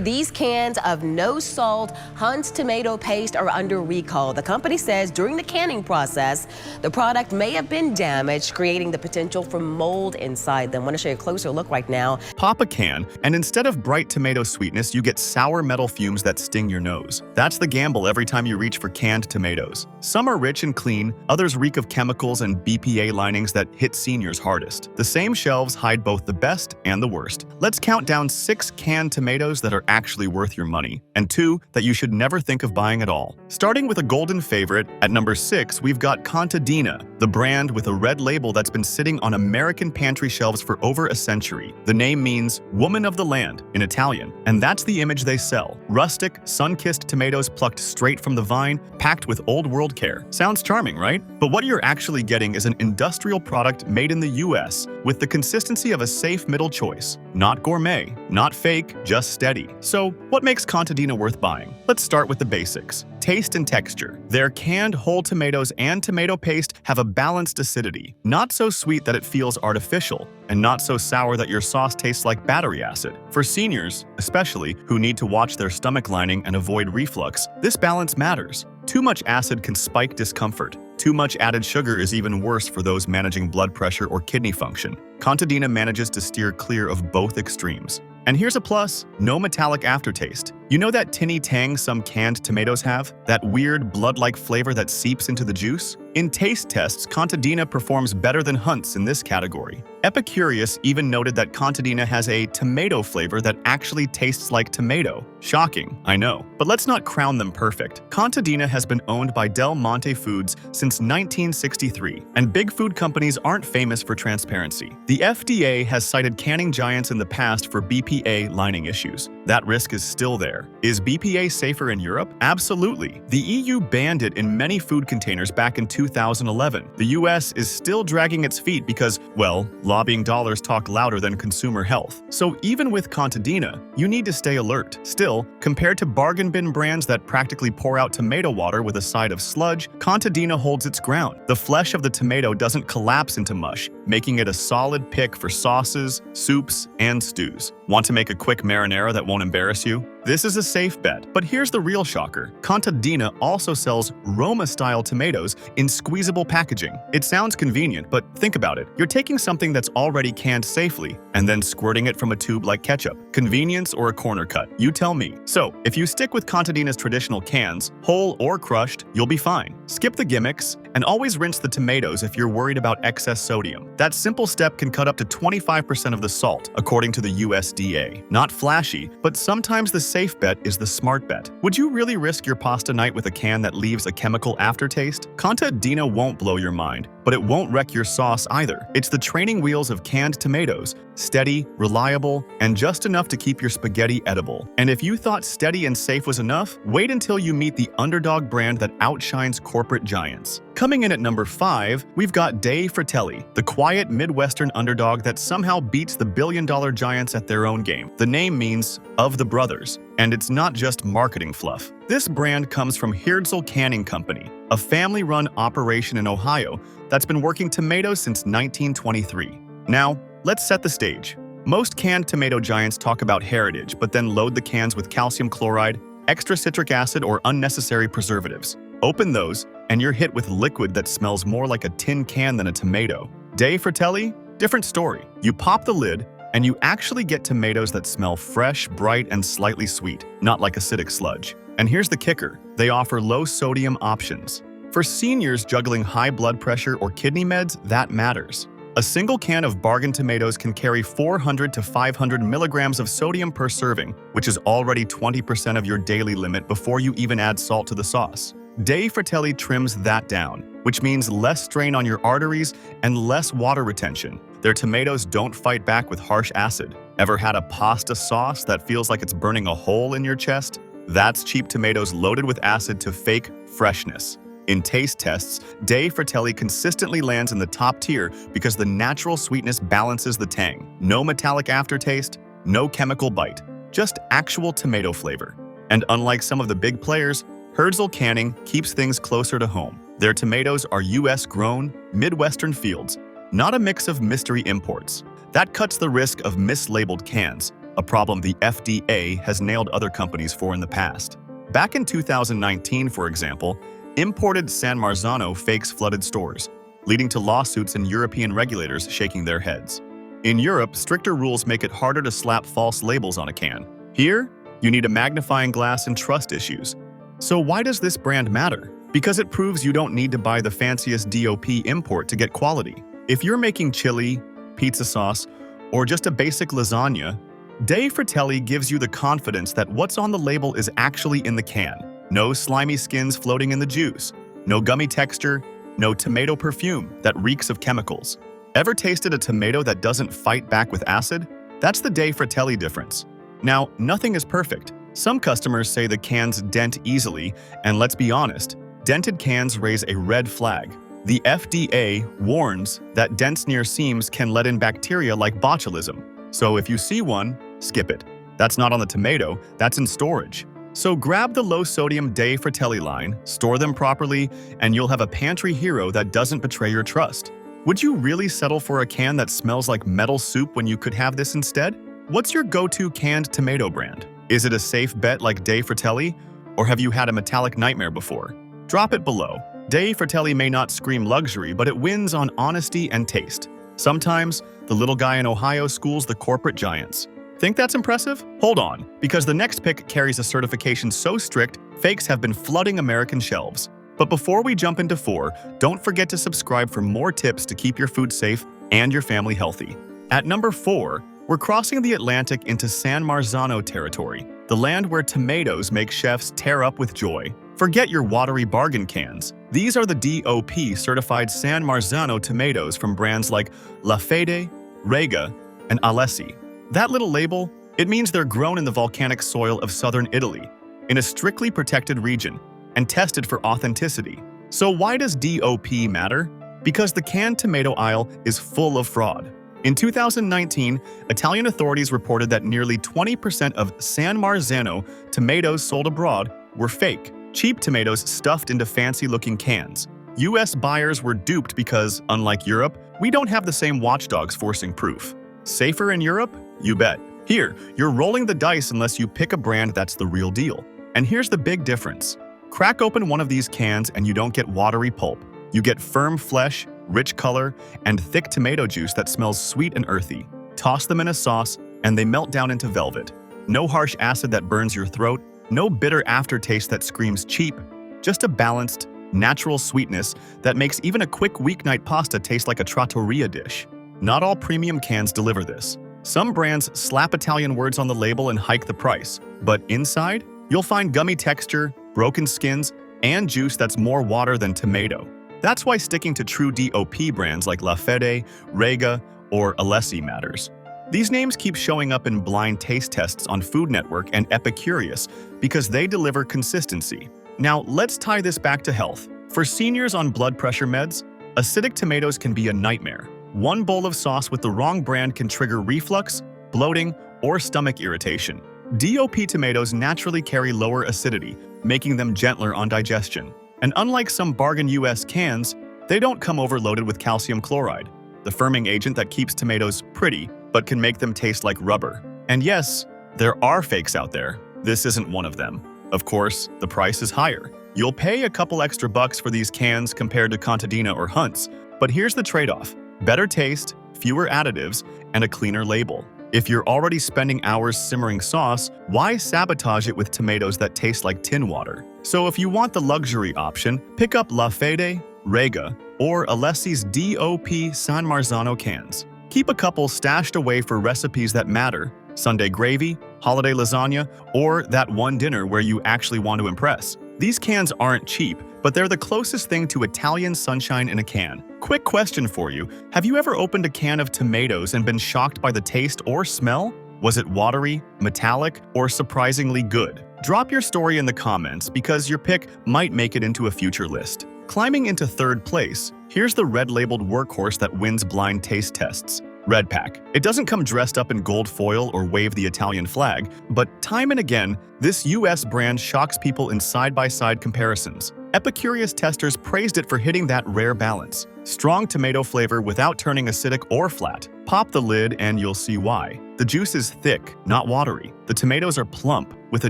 These cans of no-salt Hunt's tomato paste are under recall. The company says during the canning process, the product may have been damaged, creating the potential for mold inside them. I want to show you a closer look right now. Pop a can, and instead of bright tomato sweetness, you get sour metal fumes that sting your nose. That's the gamble every time you reach for canned tomatoes. Some are rich and clean, others reek of chemicals and BPA linings that hit seniors hardest. The same shelves hide both the best and the worst. Let's count down 6 canned tomatoes that are actually worth your money, and 2 that you should never think of buying at all. Starting with a golden favorite, at number 6, we've got Contadina, the brand with a red label that's been sitting on American pantry shelves for over a century. The name means woman of the land in Italian, and that's the image they sell. Rustic, sun-kissed tomatoes plucked straight from the vine, packed with old-world care. Sounds charming, right? But what you're actually getting is an industrial product made in the US with the consistency of a safe middle choice. Not gourmet, not fake, just steady. So, what makes Contadina worth buying? Let's start with the basics. Taste and texture. Their canned whole tomatoes and tomato paste have a balanced acidity. Not so sweet that it feels artificial, and not so sour that your sauce tastes like battery acid. For seniors, especially, who need to watch their stomach lining and avoid reflux, this balance matters. Too much acid can spike discomfort. Too much added sugar is even worse for those managing blood pressure or kidney function. Contadina manages to steer clear of both extremes. And here's a plus, no metallic aftertaste. You know that tinny tang some canned tomatoes have? That weird blood-like flavor that seeps into the juice? In taste tests, Contadina performs better than Hunt's in this category. Epicurious even noted that Contadina has a tomato flavor that actually tastes like tomato. Shocking, I know. But let's not crown them perfect. Contadina has been owned by Del Monte Foods since 1963, and big food companies aren't famous for transparency. The FDA has cited canning giants in the past for BPA lining issues. That risk is still there. Is BPA safer in Europe? Absolutely. The EU banned it in many food containers back in 2011. The US is still dragging its feet because, well, lobbying dollars talk louder than consumer health. So even with Contadina, you need to stay alert. Still, compared to bargain bin brands that practically pour out tomato water with a side of sludge, Contadina holds its ground. The flesh of the tomato doesn't collapse into mush, making it a solid pick for sauces, soups, and stews. Want to make a quick marinara that won't embarrass you? This is a safe bet, but here's the real shocker. Contadina also sells Roma-style tomatoes in squeezable packaging. It sounds convenient, but think about it. You're taking something that's already canned safely and then squirting it from a tube like ketchup. Convenience or a corner cut? You tell me. So, if you stick with Contadina's traditional cans, whole or crushed, you'll be fine. Skip the gimmicks, and always rinse the tomatoes if you're worried about excess sodium. That simple step can cut up to 25% of the salt, according to the USDA. Not flashy, but sometimes the safe bet is the smart bet. Would you really risk your pasta night with a can that leaves a chemical aftertaste? Contadina won't blow your mind, but it won't wreck your sauce either. It's the training wheels of canned tomatoes. Steady, reliable, and just enough to keep your spaghetti edible. And if you thought steady and safe was enough, wait until you meet the underdog brand that outshines corporate giants. Coming in at number 5, we've got Fertelli, the quiet Midwestern underdog that somehow beats the billion-dollar giants at their own game. The name means of the brothers, and it's not just marketing fluff. This brand comes from Herzl Canning Company, a family-run operation in Ohio that's been working tomatoes since 1923. Now, let's set the stage. Most canned tomato giants talk about heritage, but then load the cans with calcium chloride, extra citric acid, or unnecessary preservatives. Open those, and you're hit with liquid that smells more like a tin can than a tomato. Fertelli? Different story. You pop the lid, and you actually get tomatoes that smell fresh, bright, and slightly sweet, not like acidic sludge. And here's the kicker. They offer low-sodium options. For seniors juggling high blood pressure or kidney meds, that matters. A single can of bargain tomatoes can carry 400 to 500 milligrams of sodium per serving, which is already 20% of your daily limit before you even add salt to the sauce. Fertelli trims that down, which means less strain on your arteries and less water retention. Their tomatoes don't fight back with harsh acid. Ever had a pasta sauce that feels like it's burning a hole in your chest? That's cheap tomatoes loaded with acid to fake freshness. In taste tests, Fertelli consistently lands in the top tier because the natural sweetness balances the tang. No metallic aftertaste, no chemical bite, just actual tomato flavor. And unlike some of the big players, Herzl Canning keeps things closer to home. Their tomatoes are US-grown, Midwestern fields, not a mix of mystery imports. That cuts the risk of mislabeled cans. a problem the FDA has nailed other companies for in the past. Back in 2019, for example, imported San Marzano fakes flooded stores, leading to lawsuits and European regulators shaking their heads. In Europe, stricter rules make it harder to slap false labels on a can. Here, you need a magnifying glass and trust issues. So why does this brand matter? Because it proves you don't need to buy the fanciest DOP import to get quality. If you're making chili, pizza sauce, or just a basic lasagna, Fertelli gives you the confidence that what's on the label is actually in the can. No slimy skins floating in the juice, no gummy texture, no tomato perfume that reeks of chemicals. Ever tasted a tomato that doesn't fight back with acid? That's the Fertelli difference. Now, nothing is perfect. Some customers say the cans dent easily, and let's be honest, dented cans raise a red flag. The FDA warns that dents near seams can let in bacteria like botulism. So if you see one, skip it. That's not on the tomato, that's in storage. So grab the low-sodium Fertelli line, store them properly, and you'll have a pantry hero that doesn't betray your trust. Would you really settle for a can that smells like metal soup when you could have this instead? What's your go-to canned tomato brand? Is it a safe bet like Fertelli, or have you had a metallic nightmare before? Drop it below. Fertelli may not scream luxury, but it wins on honesty and taste. Sometimes, the little guy in Ohio schools the corporate giants. Think that's impressive? Hold on, because the next pick carries a certification so strict, fakes have been flooding American shelves. But before we jump into 4, don't forget to subscribe for more tips to keep your food safe and your family healthy. At number 4, we're crossing the Atlantic into San Marzano territory, the land where tomatoes make chefs tear up with joy. Forget your watery bargain cans. These are the DOP certified San Marzano tomatoes from brands like La Fede, Rega, and Alessi. That little label, it means they're grown in the volcanic soil of southern Italy, in a strictly protected region, and tested for authenticity. So why does DOP matter? Because the canned tomato aisle is full of fraud. In 2019, Italian authorities reported that nearly 20% of San Marzano tomatoes sold abroad were fake, cheap tomatoes stuffed into fancy-looking cans. US buyers were duped because, unlike Europe, we don't have the same watchdogs forcing proof. Safer in Europe? You bet. Here, you're rolling the dice unless you pick a brand that's the real deal. And here's the big difference. Crack open one of these cans and you don't get watery pulp. You get firm flesh, rich color, and thick tomato juice that smells sweet and earthy. Toss them in a sauce, and they melt down into velvet. No harsh acid that burns your throat, no bitter aftertaste that screams cheap, just a balanced, natural sweetness that makes even a quick weeknight pasta taste like a trattoria dish. Not all premium cans deliver this. Some brands slap Italian words on the label and hike the price, but inside, you'll find gummy texture, broken skins, and juice that's more water than tomato. That's why sticking to true DOP brands like La Fede, Rega, or Alessi matters. These names keep showing up in blind taste tests on Food Network and Epicurious because they deliver consistency. Now, let's tie this back to health. For seniors on blood pressure meds, acidic tomatoes can be a nightmare. One bowl of sauce with the wrong brand can trigger reflux, bloating, or stomach irritation. DOP tomatoes naturally carry lower acidity, making them gentler on digestion. And unlike some bargain US cans, they don't come overloaded with calcium chloride, the firming agent that keeps tomatoes pretty but can make them taste like rubber. And yes, there are fakes out there. This isn't one of them. Of course, the price is higher. You'll pay a couple extra bucks for these cans compared to Contadina or Hunt's, but here's the trade-off: better taste, fewer additives, and a cleaner label. If you're already spending hours simmering sauce, why sabotage it with tomatoes that taste like tin water? So if you want the luxury option, pick up La Fede, Rega, or Alessi's DOP San Marzano cans. Keep a couple stashed away for recipes that matter: Sunday gravy, holiday lasagna, or that one dinner where you actually want to impress. These cans aren't cheap, but they're the closest thing to Italian sunshine in a can. Quick question for you: have you ever opened a can of tomatoes and been shocked by the taste or smell? Was it watery, metallic, or surprisingly good? Drop your story in the comments because your pick might make it into a future list. Climbing into 3rd place, here's the red-labeled workhorse that wins blind taste tests: Red Pack. It doesn't come dressed up in gold foil or wave the Italian flag, but time and again, this US brand shocks people in side-by-side comparisons. Epicurious testers praised it for hitting that rare balance. Strong tomato flavor without turning acidic or flat. Pop the lid and you'll see why. The juice is thick, not watery. The tomatoes are plump, with a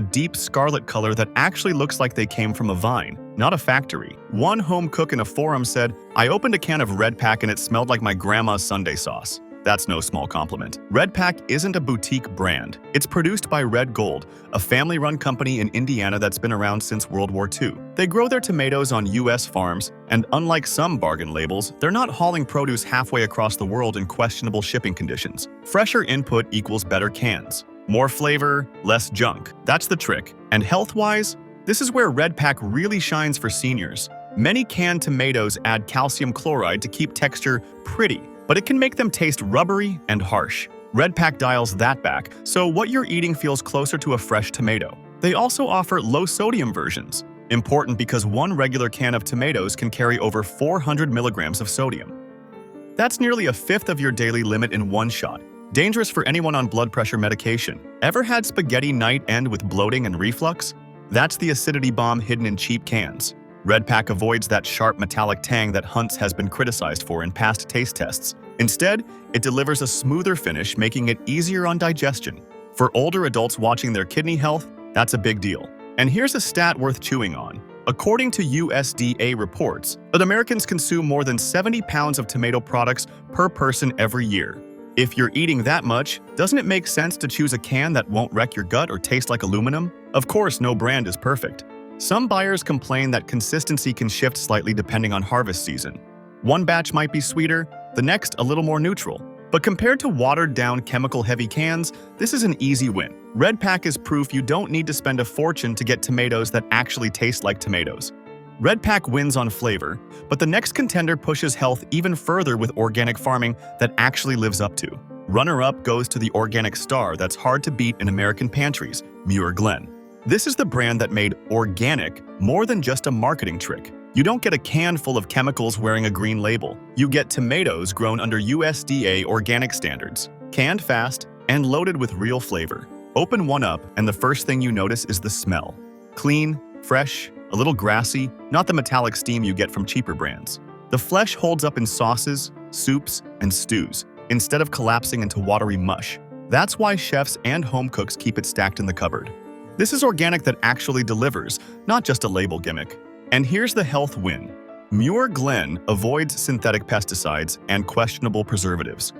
deep scarlet color that actually looks like they came from a vine, not a factory. One home cook in a forum said, "I opened a can of Red Pack and it smelled like my grandma's Sunday sauce." That's no small compliment. Red Pack isn't a boutique brand. It's produced by Red Gold, a family-run company in Indiana that's been around since World War II. They grow their tomatoes on U.S. farms, and unlike some bargain labels, they're not hauling produce halfway across the world in questionable shipping conditions. Fresher input equals better cans. More flavor, less junk. That's the trick. And health-wise, this is where Red Pack really shines for seniors. Many canned tomatoes add calcium chloride to keep texture pretty, but it can make them taste rubbery and harsh. Red Pack dials that back, so what you're eating feels closer to a fresh tomato. They also offer low-sodium versions. Important because one regular can of tomatoes can carry over 400 milligrams of sodium. That's nearly a fifth of your daily limit in one shot. Dangerous for anyone on blood pressure medication. Ever had spaghetti night end with bloating and reflux? That's the acidity bomb hidden in cheap cans. Red Pack avoids that sharp metallic tang that Hunt's has been criticized for in past taste tests. Instead, it delivers a smoother finish, making it easier on digestion. For older adults watching their kidney health, that's a big deal. And here's a stat worth chewing on. According to USDA reports, that Americans consume more than 70 pounds of tomato products per person every year. If you're eating that much, doesn't it make sense to choose a can that won't wreck your gut or taste like aluminum? Of course, no brand is perfect. Some buyers complain that consistency can shift slightly depending on harvest season. One batch might be sweeter, the next a little more neutral. But compared to watered-down chemical-heavy cans, this is an easy win. Red Pack is proof you don't need to spend a fortune to get tomatoes that actually taste like tomatoes. Red Pack wins on flavor, but the next contender pushes health even further with organic farming that actually lives up to. Runner-up goes to the organic star that's hard to beat in American pantries, Muir Glenn. This is the brand that made organic more than just a marketing trick. You don't get a can full of chemicals wearing a green label. You get tomatoes grown under USDA organic standards, canned fast, and loaded with real flavor. Open one up, and the first thing you notice is the smell. Clean, fresh, a little grassy, not the metallic steam you get from cheaper brands. The flesh holds up in sauces, soups, and stews, instead of collapsing into watery mush. That's why chefs and home cooks keep it stacked in the cupboard. This is organic that actually delivers, not just a label gimmick. And here's the health win. Muir Glenn avoids synthetic pesticides and questionable preservatives.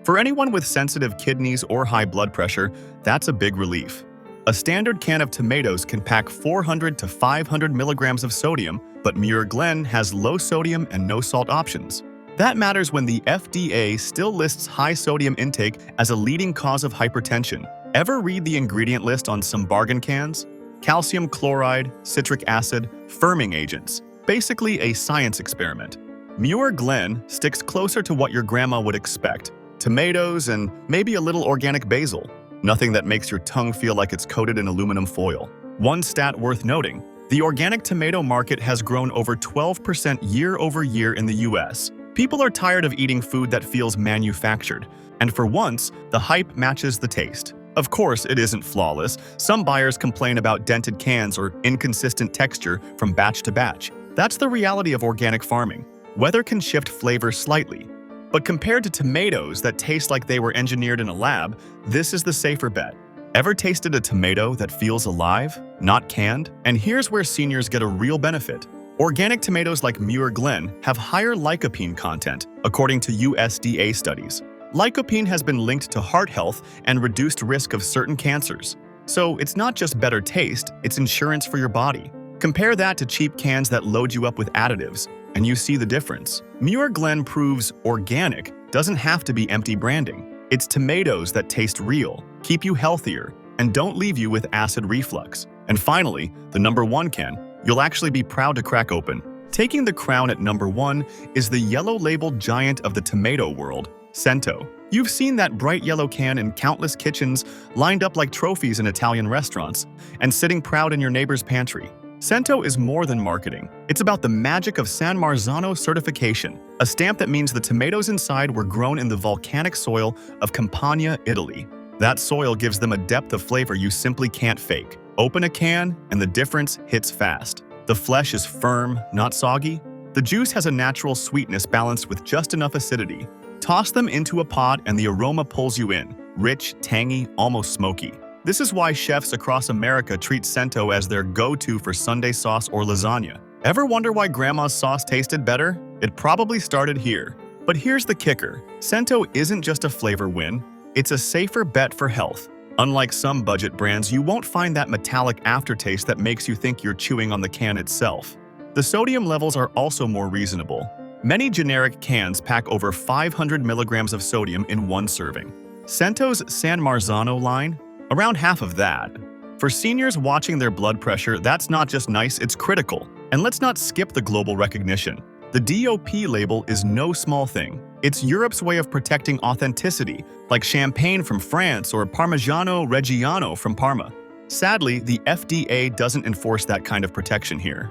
For anyone with sensitive kidneys or high blood pressure, that's a big relief. A standard can of tomatoes can pack 400 to 500 milligrams of sodium, but Muir Glenn has low sodium and no salt options. That matters when the FDA still lists high sodium intake as a leading cause of hypertension. Ever read the ingredient list on some bargain cans? Calcium chloride, citric acid, firming agents. Basically a science experiment. Muir Glenn sticks closer to what your grandma would expect. Tomatoes and maybe a little organic basil. Nothing that makes your tongue feel like it's coated in aluminum foil. One stat worth noting, the organic tomato market has grown over 12% year over year in the US. People are tired of eating food that feels manufactured, and for once, the hype matches the taste. Of course, it isn't flawless. Some buyers complain about dented cans or inconsistent texture from batch to batch. That's the reality of organic farming. Weather can shift flavor slightly. But compared to tomatoes that taste like they were engineered in a lab, this is the safer bet. Ever tasted a tomato that feels alive, not canned? And here's where seniors get a real benefit. Organic tomatoes like Muir Glenn have higher lycopene content, according to USDA studies. Lycopene has been linked to heart health and reduced risk of certain cancers. So it's not just better taste, it's insurance for your body. Compare that to cheap cans that load you up with additives, and you see the difference. Muir Glenn proves organic doesn't have to be empty branding. It's tomatoes that taste real, keep you healthier, and don't leave you with acid reflux. And finally, the number one can, you'll actually be proud to crack open. Taking the crown at number one is the yellow-labeled giant of the tomato world, Cento. You've seen that bright yellow can in countless kitchens, lined up like trophies in Italian restaurants, and sitting proud in your neighbor's pantry. Cento is more than marketing. It's about the magic of San Marzano certification, a stamp that means the tomatoes inside were grown in the volcanic soil of Campania, Italy. That soil gives them a depth of flavor you simply can't fake. Open a can, and the difference hits fast. The flesh is firm, not soggy. The juice has a natural sweetness balanced with just enough acidity. Toss them into a pot and the aroma pulls you in. Rich, tangy, almost smoky. This is why chefs across America treat Cento as their go-to for Sunday sauce or lasagna. Ever wonder why Grandma's sauce tasted better? It probably started here. But here's the kicker. Cento isn't just a flavor win, it's a safer bet for health. Unlike some budget brands, you won't find that metallic aftertaste that makes you think you're chewing on the can itself. The sodium levels are also more reasonable. Many generic cans pack over 500 milligrams of sodium in one serving. Cento's San Marzano line? Around half of that. For seniors watching their blood pressure, that's not just nice, it's critical. And let's not skip the global recognition. The DOP label is no small thing. It's Europe's way of protecting authenticity, like champagne from France or Parmigiano Reggiano from Parma. Sadly, the FDA doesn't enforce that kind of protection here.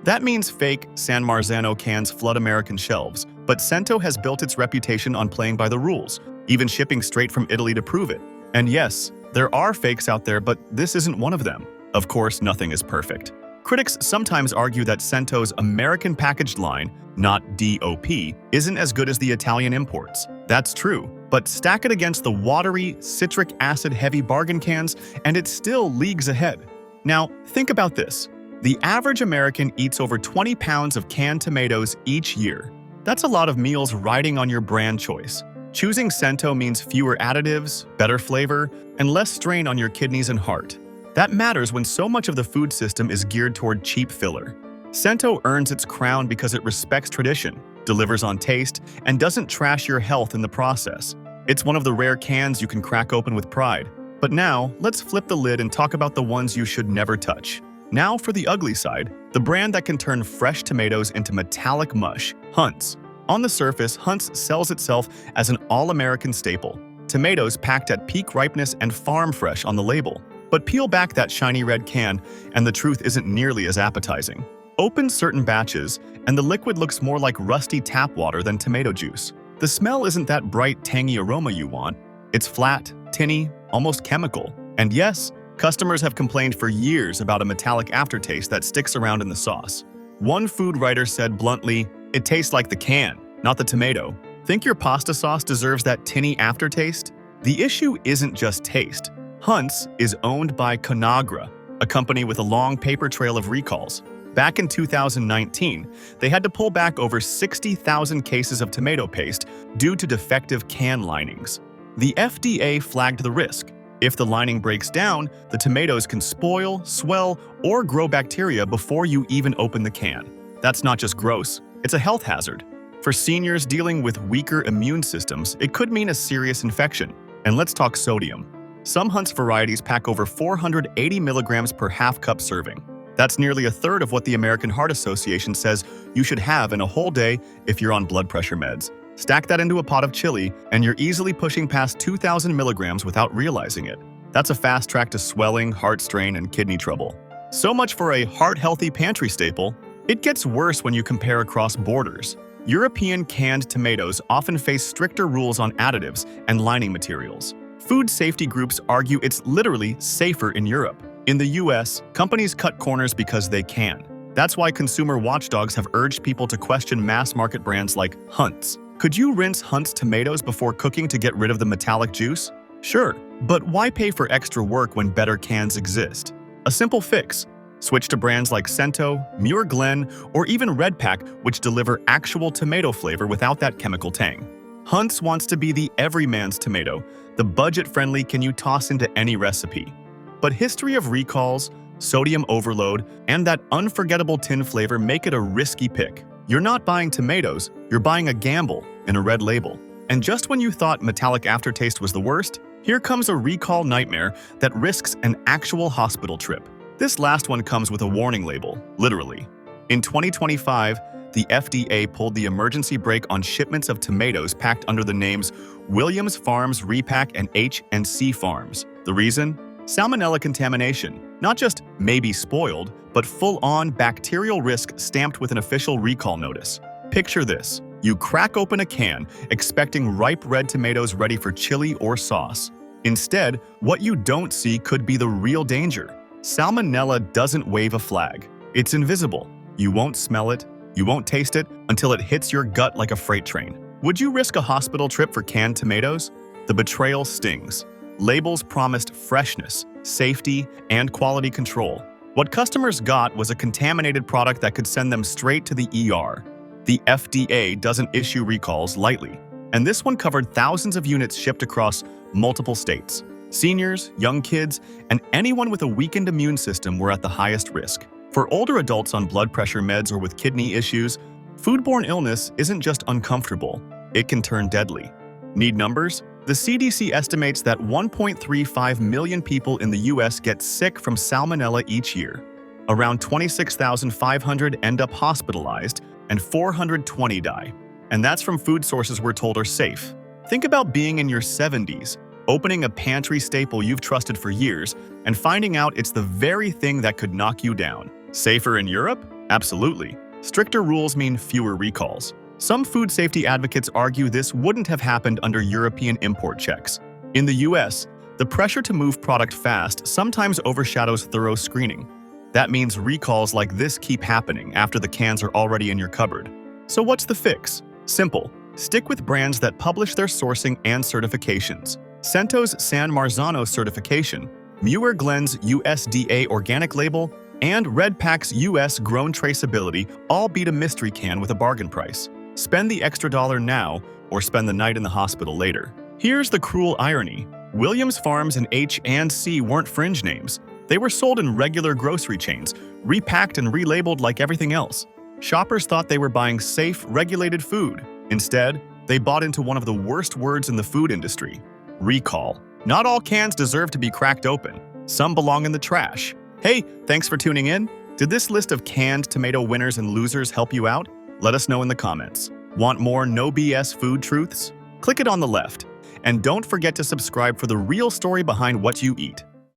That means fake San Marzano cans flood American shelves, but Cento has built its reputation on playing by the rules, even shipping straight from Italy to prove it. And yes, there are fakes out there, but this isn't one of them. Of course, nothing is perfect. Critics sometimes argue that Cento's American packaged line, not DOP, isn't as good as the Italian imports. That's true, but stack it against the watery, citric acid-heavy bargain cans, and it's still leagues ahead. Now, think about this. The average American eats over 20 pounds of canned tomatoes each year. That's a lot of meals riding on your brand choice. Choosing Cento means fewer additives, better flavor, and less strain on your kidneys and heart. That matters when so much of the food system is geared toward cheap filler. Cento earns its crown because it respects tradition, delivers on taste, and doesn't trash your health in the process. It's one of the rare cans you can crack open with pride. But now, let's flip the lid and talk about the ones you should never touch. Now for the ugly side, the brand that can turn fresh tomatoes into metallic mush, Hunt's. On the surface, Hunt's sells itself as an all-American staple. Tomatoes packed at peak ripeness and farm fresh on the label. But peel back that shiny red can, and the truth isn't nearly as appetizing. Open certain batches, and the liquid looks more like rusty tap water than tomato juice. The smell isn't that bright, tangy aroma you want. It's flat, tinny, almost chemical. And yes, customers have complained for years about a metallic aftertaste that sticks around in the sauce. One food writer said bluntly, "It tastes like the can, not the tomato." Think your pasta sauce deserves that tinny aftertaste? The issue isn't just taste. Hunt's is owned by Conagra, a company with a long paper trail of recalls. Back in 2019, they had to pull back over 60,000 cases of tomato paste due to defective can linings. The FDA flagged the risk. If the lining breaks down, the tomatoes can spoil, swell, or grow bacteria before you even open the can. That's not just gross, it's a health hazard. For seniors dealing with weaker immune systems, it could mean a serious infection. And let's talk sodium. Some Hunt's varieties pack over 480 milligrams per half-cup serving. That's nearly a third of what the American Heart Association says you should have in a whole day if you're on blood pressure meds. Stack that into a pot of chili, and you're easily pushing past 2,000 milligrams without realizing it. That's a fast track to swelling, heart strain, and kidney trouble. So much for a heart-healthy pantry staple. It gets worse when you compare across borders. European canned tomatoes often face stricter rules on additives and lining materials. Food safety groups argue it's literally safer in Europe. In the US, companies cut corners because they can. That's why consumer watchdogs have urged people to question mass-market brands like Hunt's. Could you rinse Hunt's tomatoes before cooking to get rid of the metallic juice? Sure, but why pay for extra work when better cans exist? A simple fix. Switch to brands like Cento, Muir Glenn, or even Redpack, which deliver actual tomato flavor without that chemical tang. Hunt's wants to be the everyman's tomato, the budget-friendly can you toss into any recipe. But history of recalls, sodium overload, and that unforgettable tin flavor make it a risky pick. You're not buying tomatoes, you're buying a gamble in a red label. And just when you thought metallic aftertaste was the worst, here comes a recall nightmare that risks an actual hospital trip. This last one comes with a warning label, literally. In 2025, the FDA pulled the emergency brake on shipments of tomatoes packed under the names Williams Farms Repack and H&C Farms. The reason? Salmonella contamination. Not just maybe spoiled, but full-on bacterial risk stamped with an official recall notice. Picture this. You crack open a can, expecting ripe red tomatoes ready for chili or sauce. Instead, what you don't see could be the real danger. Salmonella doesn't wave a flag. It's invisible. You won't smell it, you won't taste it until it hits your gut like a freight train. Would you risk a hospital trip for canned tomatoes? The betrayal stings. Labels promised freshness, safety, and quality control. What customers got was a contaminated product that could send them straight to the ER. The FDA doesn't issue recalls lightly, and this one covered thousands of units shipped across multiple states. Seniors, young kids, and anyone with a weakened immune system were at the highest risk. For older adults on blood pressure meds or with kidney issues, foodborne illness isn't just uncomfortable, it can turn deadly. Need numbers? The CDC estimates that 1.35 million people in the US get sick from Salmonella each year. Around 26,500 end up hospitalized, and 420 die. And that's from food sources we're told are safe. Think about being in your 70s, opening a pantry staple you've trusted for years, and finding out it's the very thing that could knock you down. Safer in Europe? Absolutely. Stricter rules mean fewer recalls. Some food safety advocates argue this wouldn't have happened under European import checks. In the US, the pressure to move product fast sometimes overshadows thorough screening. That means recalls like this keep happening after the cans are already in your cupboard. So what's the fix? Simple. Stick with brands that publish their sourcing and certifications. Cento's San Marzano certification, Muir Glenn's USDA organic label, and Redpack's US grown traceability all beat a mystery can with a bargain price. Spend the extra dollar now or spend the night in the hospital later. Here's the cruel irony. Williams Farms and H&C weren't fringe names. They were sold in regular grocery chains, repacked and relabeled like everything else. Shoppers thought they were buying safe, regulated food. Instead, they bought into one of the worst words in the food industry: recall. Not all cans deserve to be cracked open. Some belong in the trash. Hey, thanks for tuning in. Did this list of canned tomato winners and losers help you out? Let us know in the comments. Want more no BS food truths? Click it on the left. And don't forget to subscribe for the real story behind what you eat.